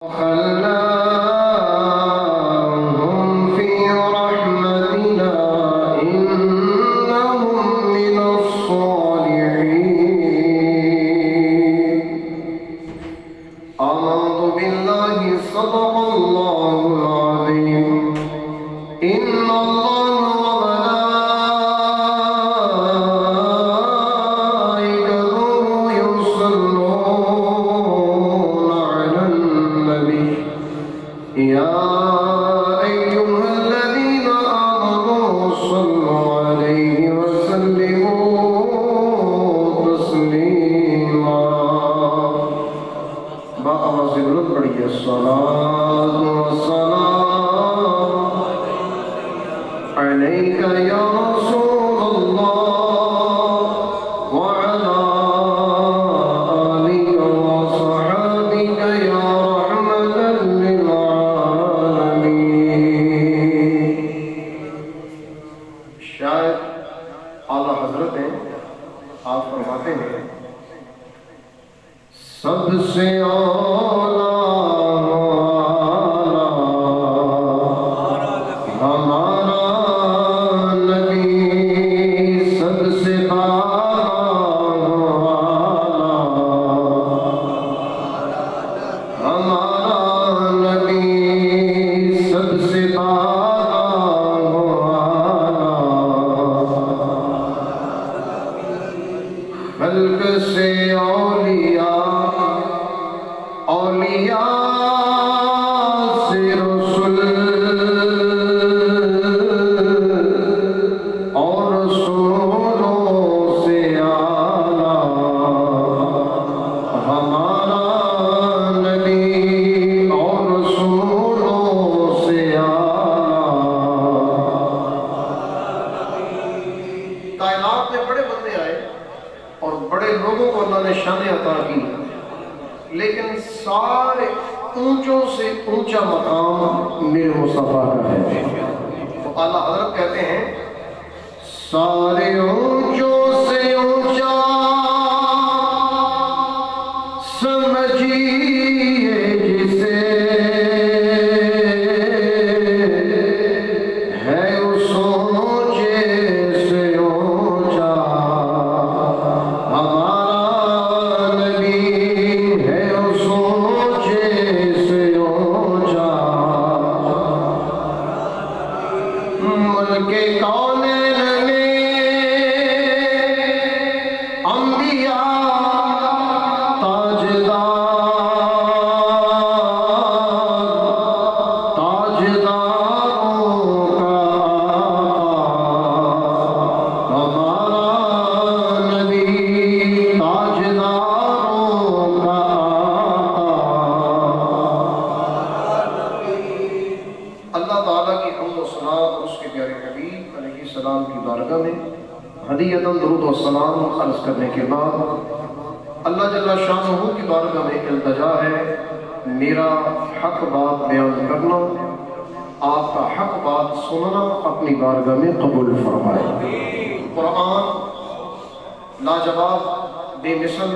خلناهم في رحمتنا إنهم من الصالحين آمنت بالله صدق الله العظيم إن الله وملائكته يصلون على النبي يا أيها الذين آمنوا صلوا عليه وسلموا تسليما بآواز بلند پڑھیے الصلاة والسلام عليك يا رسول الله وعلى آلك وصحابك يا رحمة للعالمين. شاید اعلیٰ حضرت ہیں، آپ فرماتے ہیں سب سے ہمارا نبی سب سے ہمارا نبی سب سے خلق سے اولیاء سے رسول اور رسولوں سے اعلیٰ ہمارا نبی اور رسولوں سے اعلیٰ. کائنات میں بڑے بندے آئے اور بڑے لوگوں کو اللہ نے شانیں عطا کی، لیکن سارے اونچوں سے اونچا مقام میرے مصطفیٰ کا ہے. تو اعلیٰ حضرت کہتے ہیں سارے اونچوں سے اونچا سمجھیے جسے ہے اس اونچے سے اونچا ہمارا نبی ہے اس اونچے سے اونچا. ملک کونین میں انبیاء تاجداروں کا ہمارا نبی تاجداروں کا. اللہ تعالیٰ کی حمد و ثنا اور اس کے پیارے حبیب علیہ السلام کی بارگاہ میں ہدیۃً درود و سلام عرض کرنے کے بعد اللہ جل شانہ کی بارگاہ میں التجا ہے میرا حق بات بیان کرنا، آپ کا حق بات سننا اپنی بارگاہ میں قبول فرمائے. قرآن لاجواب، بے مثل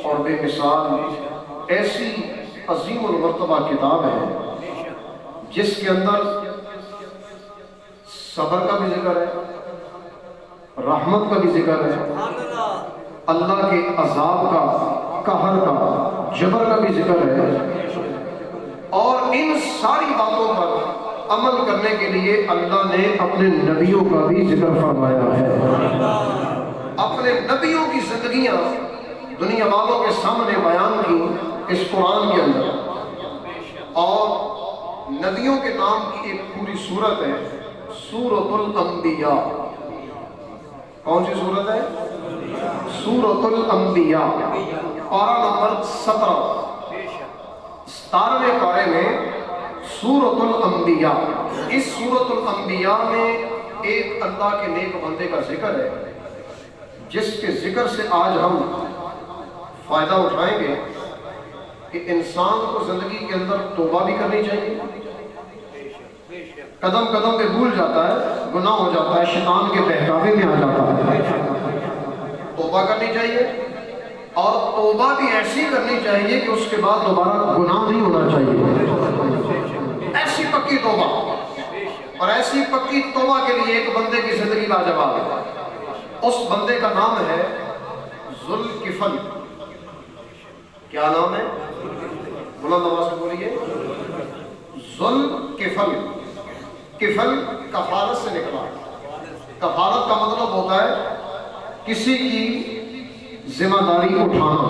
اور بے مثال ایسی عظیم المرتبہ کتاب ہے جس کے اندر صبر کا بھی ذکر ہے، رحمت کا بھی ذکر ہے، اللہ کے عذاب کا، قہر کا، جبر کا بھی ذکر ہے، اور ان ساری باتوں پر عمل کرنے کے لیے اللہ نے اپنے نبیوں کا بھی ذکر فرمایا ہے. اپنے نبیوں کی زندگیاں دنیا والوں کے سامنے بیان کی اس قرآن کے اندر، اور نبیوں کے نام کی ایک پوری سورت ہے سورۃ الانبیاء. کون سی سورت ہے؟ سورۃ الانبیاء، پارہ نمبر 17، 17ویں پارے میں سورۃ الانبیاء. اس سورۃ الانبیاء میں ایک اللہ کے نیک بندے کا ذکر ہے جس کے ذکر سے آج ہم فائدہ اٹھائیں گے کہ انسان کو زندگی کے اندر توبہ بھی کرنی چاہیے. قدم قدم پہ بھول جاتا ہے، گناہ ہو جاتا ہے، شیطان کے بہکاوے میں آ جاتا ہے. توبہ کرنی چاہیے اور توبہ بھی ایسی کرنی چاہیے کہ اس کے بعد دوبارہ گناہ نہیں ہونا چاہیے، ایسی پکی توبہ۔ اور ایسی پکی توبہ کے لیے ایک بندے کی زندگی لاجواب ہے، اس بندے کا نام ہے ذوالکفل۔ کیا نام ہے؟ بلند آواز سے بولیے، ذوالکفل۔ کفل کفالت سے نکلا۔ کفالت کا مطلب ہوتا ہے کسی کی ذمہ داری اٹھانا،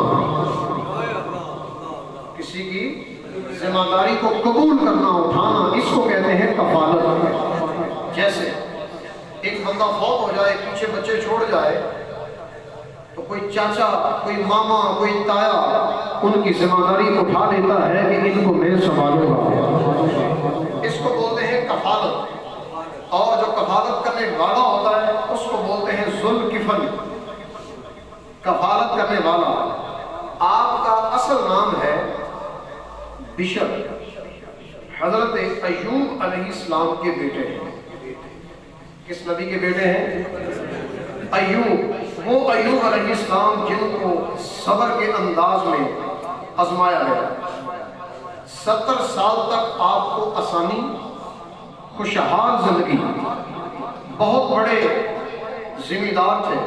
کسی کی ذمہ داری کو قبول کرنا، اٹھانا، اس کو کہتے ہیں کفالت۔ جیسے ایک بندہ فوت ہو جائے، پیچھے بچے چھوڑ جائے، تو کوئی چاچا، کوئی ماما، کوئی تایا ان کی ذمہ داری اٹھا لیتا ہے کہ ان کو میں سنبھالوں گا، اس کو بولتے ہیں کفالت۔ اور جو کفالت کرنے والا ہوتا ہے اس کو بولتے ہیں ذوالکفل، کفالت کرنے والا۔ آپ کا اصل نام ہے بشر، حضرت ایوب علیہ السلام کے بیٹے ہیں۔ کس نبی کے بیٹے ہیں؟ ایوب، وہ ایوب علیہ السلام جن کو صبر کے انداز میں آزمایا گیا۔ 70 سال تک آپ کو آسانی، خوشحال زندگی، بہت بڑے ذمہ دار تھے،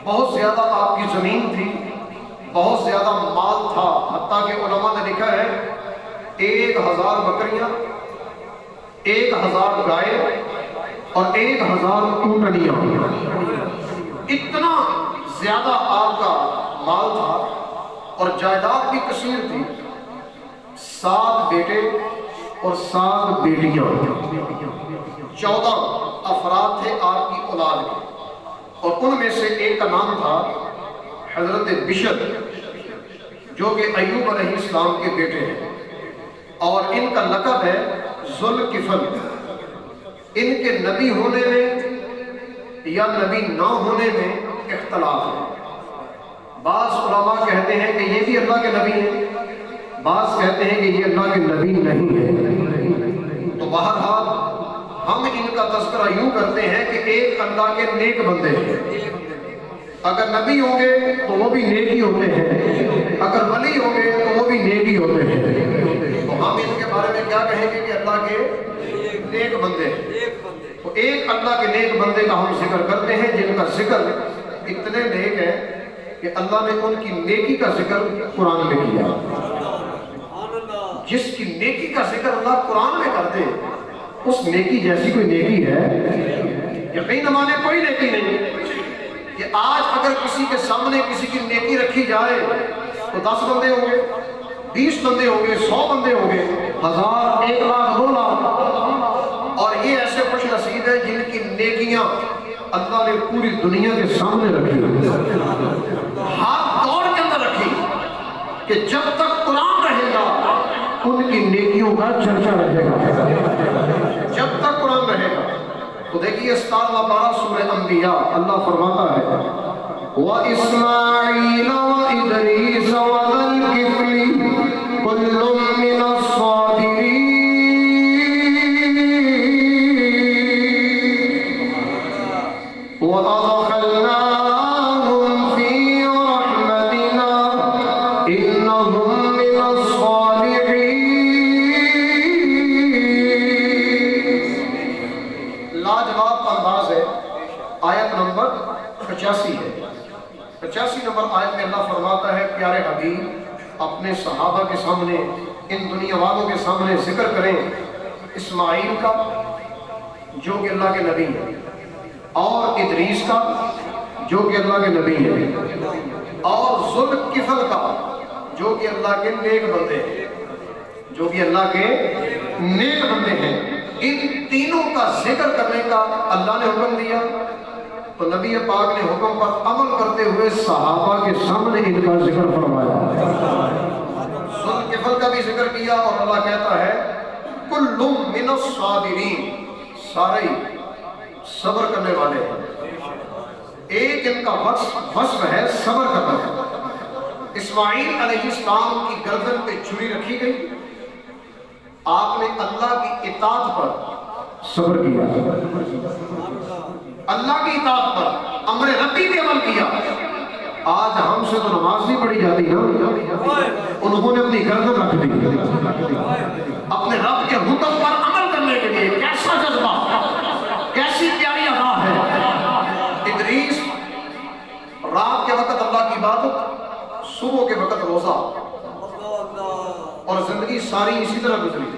بہت زیادہ آپ کی زمین تھی، بہت زیادہ مال تھا، حتیٰ کہ علماء نے لکھا ہے 1000 بکریاں، 1000 گائے اور 1000 اونٹنیاں، اتنا زیادہ آپ کا مال تھا اور جائیداد بھی کثیر تھی۔ 7 بیٹے اور 7 بیٹیاں، 14 افراد تھے آپ کی اولاد کے، اور ان میں سے ایک کا نام تھا حضرت بشر، جو کہ ایوب علیہ السلام کے بیٹے ہیں، اور ان کا لقب ہے ذوالکفل۔ ان کے نبی ہونے میں یا نبی نہ ہونے میں اختلاف ہے۔ بعض علماء کہتے ہیں کہ یہ بھی اللہ کے نبی ہیں، بعض کہتے ہیں کہ یہ اللہ کے نبی نہیں ہے۔ تو بہرحال ہم ان کا تذکرہ یوں کرتے ہیں کہ ایک اللہ کے نیک بندے ہیں۔ اگر نبی ہوں گے تو وہ بھی نیک ہی ہوتے ہیں، اگر ولی ہوں گے تو وہ بھی نیک ہی ہوتے ہیں۔ تو ہم ان کے بارے میں کیا کہیں گے کہ اللہ کے نیک بندے ہیں۔ تو ایک اللہ کے نیک بندے کا ہم ذکر کرتے ہیں جن کا ذکر اتنے نیک ہے کہ اللہ نے ان کی نیکی کا ذکر قرآن میں کیا۔ جس کی نیکی کا ذکر اللہ قرآن میں کر دے، اس نیکی جیسی کوئی نیکی ہے؟ یقین مانے کوئی نیکی نہیں۔ کہ آج اگر کسی کے سامنے کسی کی نیکی رکھی جائے تو 10 بندے ہوں گے، 20 بندے ہوں گے، 100 بندے ہوں گے، 1000، 1 لاکھ، 2 لاکھ۔ اور یہ ایسے خوش نصیب ہیں جن کی نیکیاں اللہ نے پوری دنیا کے سامنے رکھی، ہر دور کے اندر رکھی، کہ جب تک قرآن رہے گا ان کی نیکیوں کا چرچا رہے گا، جب تک قرآن رہے گا۔ تو دیکھیے 17واں پارہ سورہ انبیاء، اللہ فرماتا ہے وَإِسْمَاعِيلَ وَإِدْرِيسَ وَذَا الْكِفْلِ كُلٌّ مِّنَ الصَّابِرِينَ وَأَدْخَلْنَاهُمْ فِي رَحْمَتِنَا إِنَّهُمْ مِنَ الصَّالِحِينَ۔ لاجواب انداز ہے۔ آیت نمبر 85 ہے۔ 85 نمبر آیت میں اللہ فرماتا ہے پیارے حبیب اپنے صحابہ کے سامنے، ان دنیا والوں کے سامنے ذکر کریں اسماعیل کا جو کہ اللہ کے نبی ہے، اور ادریس کا جو کہ اللہ کے نبی ہے، اور ذوالکفل کا جو کہ اللہ کے نیک بندے ہیں، جو کہ اللہ کے نیک بندے ہیں۔ ان تینوں کا ذکر کرنے کا اللہ نے حکم دیا، تو نبی پاک نے حکم پر عمل کرتے ہوئے صحابہ کے سامنے ان کا ذکر فرمایا، ذوالکفل کا بھی ذکر کیا، اور اللہ کہتا ہے کل من الصابرین، سارے صبر کرنے والے ہیں۔ ایک ان کا وصف ہے صبر کرنا۔ اسماعیل علیہ السلام کی گردن پہ چھری رکھی گئی، آپ نے اللہ کی اطاعت پر صبر کیا، اللہ کی اطاعت پر امر ربی پہ عمل کیا، آج ہم سے تو نماز نہیں پڑھی جاتی نا، انہوں نے اپنی گردن رکھ دی اپنے رب کے حکم پر عمل کرنے کے لیے۔ کیسا جذبہ، کیسی پیاری ادا ہے۔ ادریس رات کے وقت اللہ کی عبادت، صبح کے وقت روزہ، اور زندگی ساری اسی طرح گزری،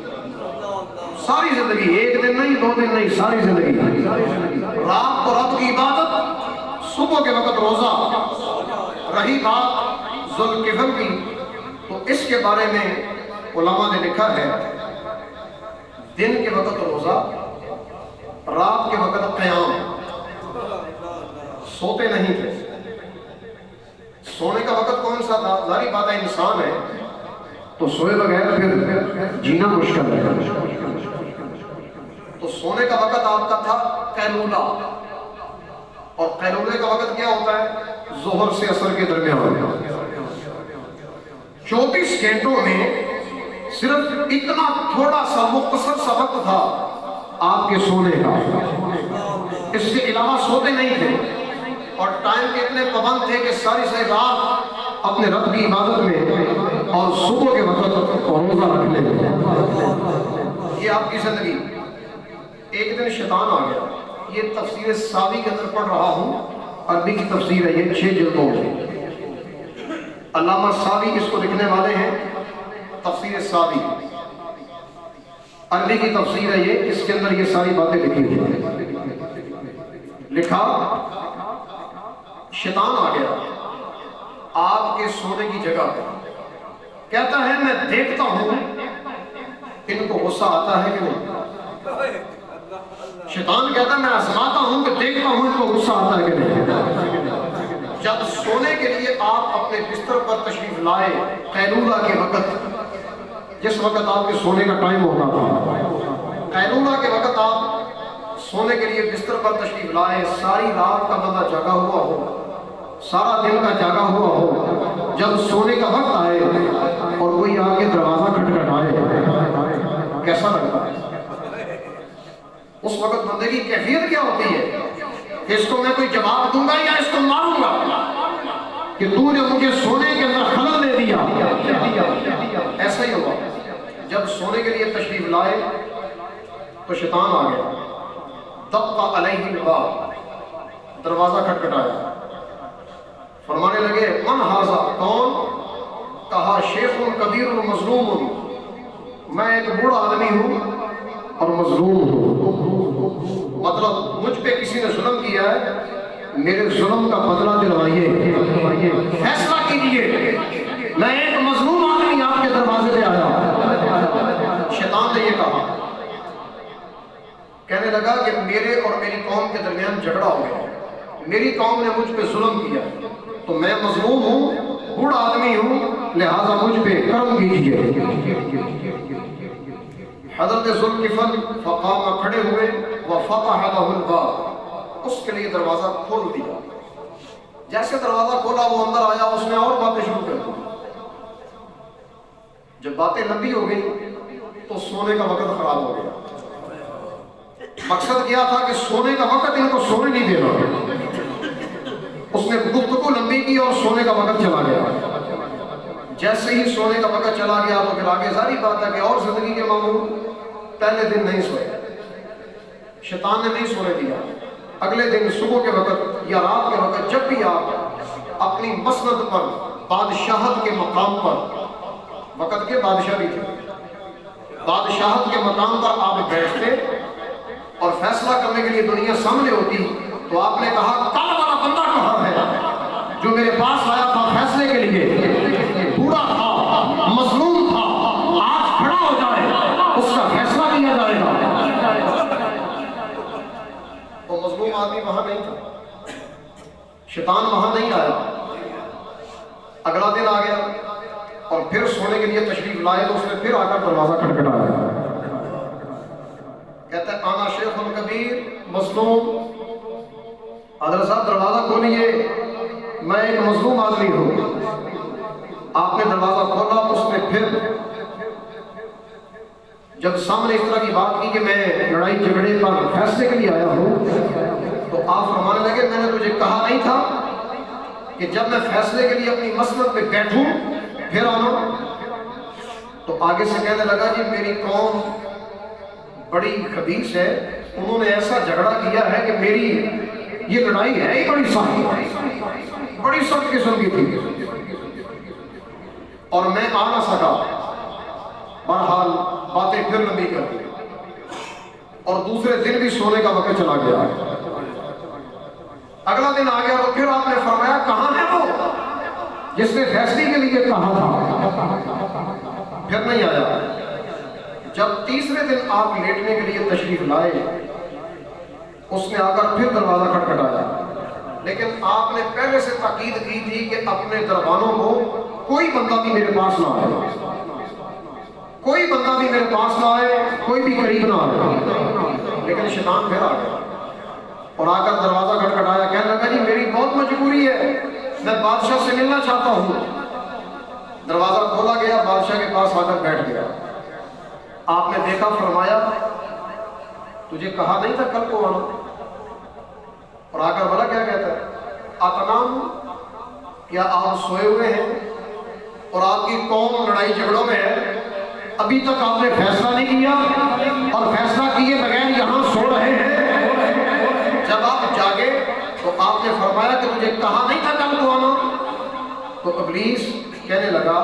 ساری زندگی، ایک دن نہیں، 2 دن نہیں، ساری زندگی رات کو رب کی عبادت، صبح کے وقت روزہ۔ رہی بات ذوالکفل کی، تو اس کے بارے میں علماء نے لکھا ہے دن کے وقت روزہ، رات کے وقت قیام، سوتے نہیں تھے۔ سونے کا وقت کون سا تھا؟ ظاہری بات ہے انسان ہے تو سوئے بغیر پھر جینا مشکل ہے، تو سونے کا وقت آپ کا تھا قیلولہ، اور قیلولے کا وقت کیا ہوتا ہے؟ ظہر سے عصر کے درمیان۔ 24 گھنٹوں میں صرف اتنا تھوڑا سا مختصر سا وقت تھا آپ کے سونے کا، اس کے علاوہ سوتے نہیں تھے، اور ٹائم کے اتنے پابند تھے کہ ساری رات اپنے رب کی عبادت میں اور صبح کے وقت روزہ رکھ لیں۔ یہ آپ کی زندگی۔ ایک دن شیطان آ گیا، یہ تفسیر ساوی کے اندر پڑھ رہا ہوں، عربی کی تفسیر ہے، یہ 6 جلدوں میں، علامہ ساوی اس کو لکھنے والے ہیں، تفسیر ساوی عربی کی تفسیر ہے یہ، اس کے اندر یہ ساری باتیں لکھی ہوئی ہیں۔ لکھا شیطان آ گیا آپ کے سونے کی جگہ پہ، کہتا ہے میں دیکھتا ہوں ان کو غصہ آتا ہے کہ نہیں۔ شیطان کہتا ہے میں آزماتا ہوں کہ دیکھتا ہوں ان کو غصہ آتا ہے کہ نہیں۔ جب سونے کے لیے آپ اپنے بستر پر تشریف لائے، قیلولہ کے وقت، جس وقت آپ کے سونے کا ٹائم ہوتا تھا، قیلولہ کے وقت آپ سونے کے لیے بستر پر تشریف لائے، ساری رات کا بندہ جاگا ہوا ہو، سارا دن کا جاگا ہوا ہو، جب سونے کا وقت آئے اور کوئی آ کے دروازہ کھٹکھٹائے، کیسا لگتا ہے؟ اس وقت بندے کی کیفیت کیا ہوتی ہے کہ اس کو میں کوئی جواب دوں گا یا اس کو ماروں گا کہ تو نے مجھے سونے کے اندر خلل دے دیا۔ ایسا ہی ہوا جب سونے کے لیے تشریف لائے تو شیطان آ گیا، دق علیہ الباب، دروازہ کھٹکھٹایا، فرمانے لگے من ھذا، کون؟ کہا شیخ کبیر مظلوم، میں ایک بوڑھا آدمی ہوں اور مظلوم ہوں، مطلب مجھ پہ کسی نے ظلم کیا ہے، میرے ظلم کا بدلہ دلوائیے، فیصلہ کیجیے، میں ایک مظلوم آدمی آپ کے دروازے پہ آیا۔ شیطان نے یہ کہا، کہنے لگا کہ میرے اور میری قوم کے درمیان جھگڑا ہو گیا، میری قوم نے مجھ پہ ظلم کیا، تو میں مظلوم ہوں، بوڑھا آدمی ہوں، لہذا مجھ پہ کرم کیجیے۔ حضرت ذوالکفل فقام، کھڑے ہوئے، وفتح لہ الباب، اس کے لیے دروازہ کھول دیا۔ جیسے دروازہ کھولا وہ اندر آیا، اس نے اور باتیں شروع کر دی۔ جب باتیں لمبی ہو گئی تو سونے کا وقت خراب ہو گیا۔ مقصد کیا تھا کہ سونے کا وقت ان کو سونے نہیں دینا، اس نے گفتگو لمبی کی اور سونے کا وقت چلا گیا۔ جیسے ہی سونے کا وقت چلا گیا تو پھر آگے ظاہری بات ہے کہ اور زندگی کے معمول، پہلے دن نہیں سوئے، شیطان نے نہیں سونے دیا۔ اگلے دن صبح کے وقت یا رات کے وقت جب بھی آپ اپنی مسند پر، بادشاہت کے مقام پر، وقت کے بادشاہ بھی تھے، بادشاہت کے مقام پر آپ بیٹھتے اور فیصلہ کرنے کے لیے دنیا سامنے ہوتی، تو آپ نے کہا کل والا بندہ کہاں ہے جو میرے پاس آیا تھا فیصلے کے لیے، بوڑھا تھا، مظلوم تھا، آج کھڑا ہو جائے، اس کا فیصلہ کیا جائے گا۔ وہ مظلوم آدمی وہاں نہیں تھا، شیطان وہاں نہیں آیا۔ اگلا دن آ گیا اور پھر سونے کے لیے تشریف لائے تو اس نے پھر آ کر دروازہ کھٹکھٹایا۔ کہتا ہے آنا شیخ کبیر مظلوم، حضرت صاحب دروازہ کھولیے، میں ایک مظلوم آدمی ہوں۔ آپ نے دروازہ کھولا، اس نے پھر جب سامنے اس طرح کی بات کی کہ میں لڑائی جھگڑے پر فیصلے کے لیے آیا ہوں، تو آپ فرمانے لگے میں نے تجھے کہا نہیں تھا کہ جب میں فیصلے کے لیے اپنی مسند پہ بیٹھوں پھر آنا. تو آگے سے کہنے لگا جی میری قوم بڑی خبیث ہے، انہوں نے ایسا جھگڑا کیا ہے کہ میری یہ لڑائی ہے ہی بڑی سخت قسم کی تھی اور میں آ نہ سکا. بہرحال باتیں پھر لمبی کر دی اور دوسرے دن بھی سونے کا وقت چلا گیا. اگلا دن آ گیا تو پھر آپ نے فرمایا کہاں ہے وہ جس نے فیصلے کے لیے کہا تھا؟ پھر نہیں آیا. جب تیسرے دن آپ لیٹنے کے لیے تشریف لائے اس نے آ کر پھر دروازہ کھٹکھٹایا، لیکن آپ نے پہلے سے تاکید کی تھی کہ اپنے دربانوں کو کوئی بندہ بھی میرے پاس نہ آئے، کوئی بندہ بھی میرے پاس نہ آئے، کوئی بھی قریب نہ آئے. لیکن شیطان پھر آ گیا اور آ کر دروازہ کھٹکھٹایا، کہنے لگا جی میری بہت مجبوری ہے، میں بادشاہ سے ملنا چاہتا ہوں. دروازہ کھولا گیا، بادشاہ کے پاس آ کر بیٹھ گیا. آپ نے دیکھا، فرمایا تجھے کہا نہیں تھا کل کو آنا؟ اور آ کر بولا کیا کہتا ہے؟ اتنام، کیا آپ سوئے ہوئے ہیں اور آپ کی قوم لڑائی جھگڑوں میں ہے؟ ابھی تک آپ نے فیصلہ نہیں کیا اور فیصلہ کیے بغیر یہاں سو رہے ہیں. جب آپ جاگے تو آپ نے فرمایا کہ مجھے کہا نہیں تھا کل کو آنا. تو ابلیس کہنے لگا،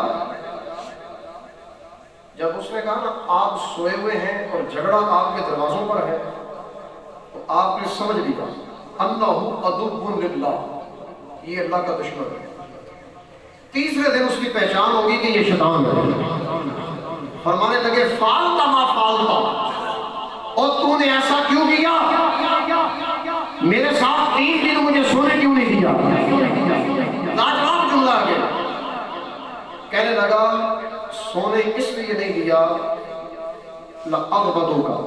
جب اس نے کہا نا آپ سوئے ہوئے ہیں اور جھگڑا آپ کے دروازوں پر ہے، تو آپ نے سمجھ لیا انہ عدو للہ، یہ اللہ کا دشمن ہے. تیسرے دن اس کی پہچان ہوگی کہ یہ شیطان ہے. فرمانے لگے فالتا ما فالتا، اور تو نے ایسا کیوں کیا؟ میرے ساتھ 3 دن مجھے سونے کیوں نہیں دیا؟ لاجواب جملہ آ گیا. کہنے لگا سونے اس لیے نہیں دیا لأغبدو کا،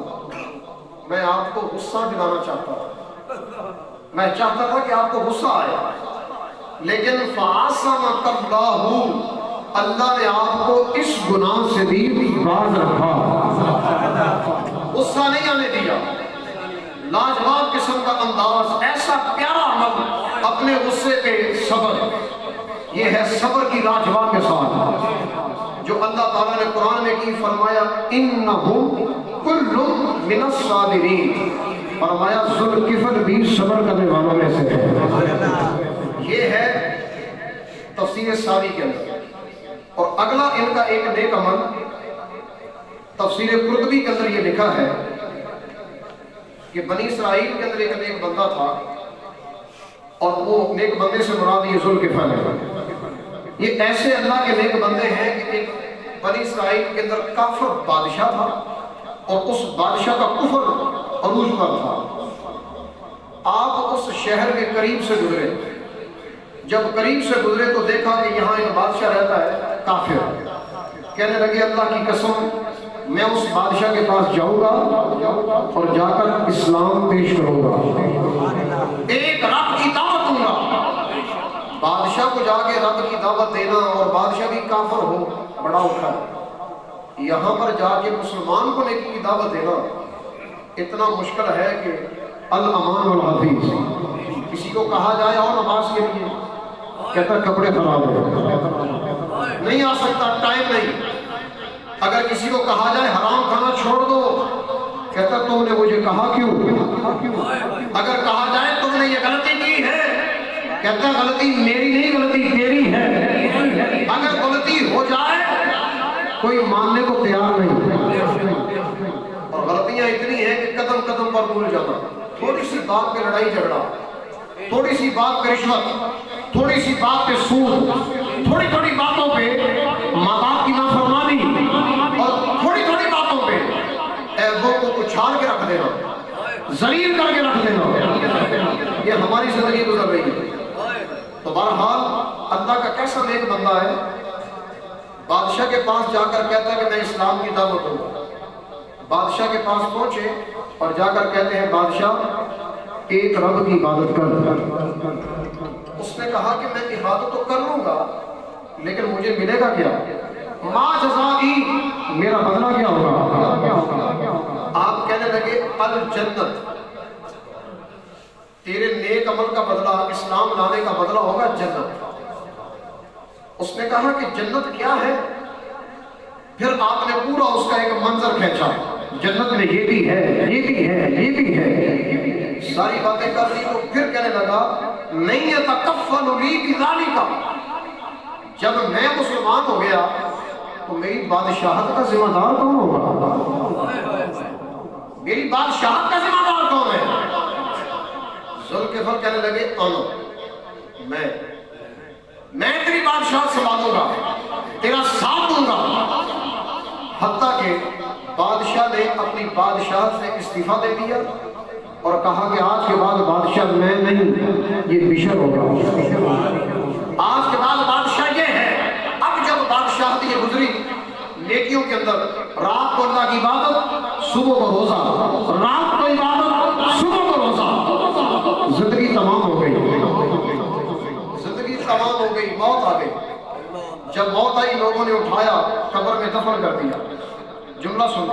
میں آپ کو غصہ دلانا چاہتا تھا، میں چاہتا تھا کہ آپ کو غصہ آئے. لیکن فَعَصَمَكَ اللَّهُ، اللہ نے آپ کو اس گناہ سے بھی باز رکھا، غصہ نہیں آنے دیا. لاجواب قسم کا انداز، ایسا پیارا عمل، اپنے غصے پہ صبر. یہ ہے صبر کی لاجواب مثال جو اللہ تعالیٰ نے قرآن میں کی. فرمایا اِنَّهُمْ كُلٌّ مِّنَ الصَّابِرِينَ، فرمایا ذوالکفل بھی صبر کرنے والوں میں سے ہے. یہ ہے تفسیر ساوی کے اندر. اور اگلا ان کا ایک نیک عمل تفسیر قرطبی کے اندر یہ لکھا ہے کہ بنی اسرائیل کے اندر ایک نیک بندہ تھا، اور وہ نیک بندے سے مراد یہ ذوالکفل ہے. یہ ایسے اللہ کے نیک بندے ہیں کہ ایک بنی اسرائیل کے اندر کافر بادشاہ تھا اور اس بادشاہ کا کفر عروج پر تھا. آپ اس شہر کے قریب سے گزرے، جب قریب سے گزرے تو دیکھا کہ یہاں ایک بادشاہ رہتا ہے کافر. کہنے لگے اللہ کی قسم میں اس بادشاہ کے پاس جاؤں گا اور جا کر اسلام پیش کروں گا، ایک رب کی دعوت دوں گا. بادشاہ کو جا کے رب کی دعوت دینا اور بادشاہ بھی کافر ہو بڑا اٹھا ہے. یہاں پر جا کے مسلمان کو نیکی کی دعوت دینا اتنا مشکل ہے کہ الامان والحفیظ. کسی کو کہا جائے اور نماز کے لیے، کہتا کپڑے خراب ہیں، نہیں آ سکتا، ٹائم نہیں. اگر کسی کو کہا جائے حرام کھانا چھوڑ دو، کہتا تم نے مجھے کہا کیوں؟ اگر کہا جائے تم نے یہ غلطی کی ہے، کہتا غلطی میری نہیں، غلطی تیری ہے. اگر غلطی ہو جائے کوئی ماننے کو تیار نہیں. اور غلطیاں اتنی ہیں کہ قدم قدم پر بھول جانا. تھوڑی سی بات پہ لڑائی جھگڑا، تھوڑی سی بات پہ رشوت، تھوڑی سی بات پہ سود، تھوڑی تھوڑی باتوں پہ ماں باپ کی نافرمانی، اور تھوڑی تھوڑی باتوں پہ ایبوں کو اچھال کے رکھ دینا، ذلیل کر کے رکھ دینا. یہ ہماری زندگی گزر رہی ہے. تو بہرحال اللہ کا کیسا نیک بندہ ہے، بادشاہ کے پاس جا کر کہتا ہے کہ میں اسلام کی دعوت دوں گا. بادشاہ کے پاس پہنچے اور جا کر کہتے ہیں بادشاہ ایک رب کی عبادت کر. اس نے کہا کہ میں عبادت تو کر لوں گا لیکن مجھے ملے گا کیا؟ ما جزائی، میرا بدلہ کیا ہوگا؟ آپ کہنے لگے الجنت، تیرے نیک عمل کا بدلہ، اسلام لانے کا بدلہ ہوگا جنت. اس نے کہا کہ جنت کیا ہے؟ پھر آپ نے پورا اس کا ایک منظر کھینچا، جنت میں یہ بھی ہے، یہ بھی ہے، یہ بھی ہے، ساری باتیں کر لی۔ تو پھر کہنے لگا نہیں یتکفل لی بذالک، جب میں مسلمان ہو گیا تو میری بادشاہت کا ذمہ دار کون ہوگا؟ میری بادشاہت کا ذمہ دار کون ہے؟ ذوالفقار کہنے لگے آنو، میں تیری بادشاہت سنبھالوں گا، تیرا ساتھ دوں گا۔ حتیٰ کہ بادشاہ نے اپنی بادشاہت سے استعفیٰ دے دیا اور کہا کہ آج کے بعد بادشاہ میں نہیں، یہ بشر ہوگا، آج کے بعد بادشاہ یہ ہے۔ اب جب بادشاہت یہ گزری نیکیوں کے اندر، رات کو اللہ کی عبادت، صبح کو روزہ، رات کو عبادت، صبح کو روزہ، زندگی تمام ہو گئی، زندگی تمام ہو گئی، موت آ گئی۔ جب موت آئی لوگوں نے اٹھایا، قبر میں دفن کر دیا۔ جملہ سن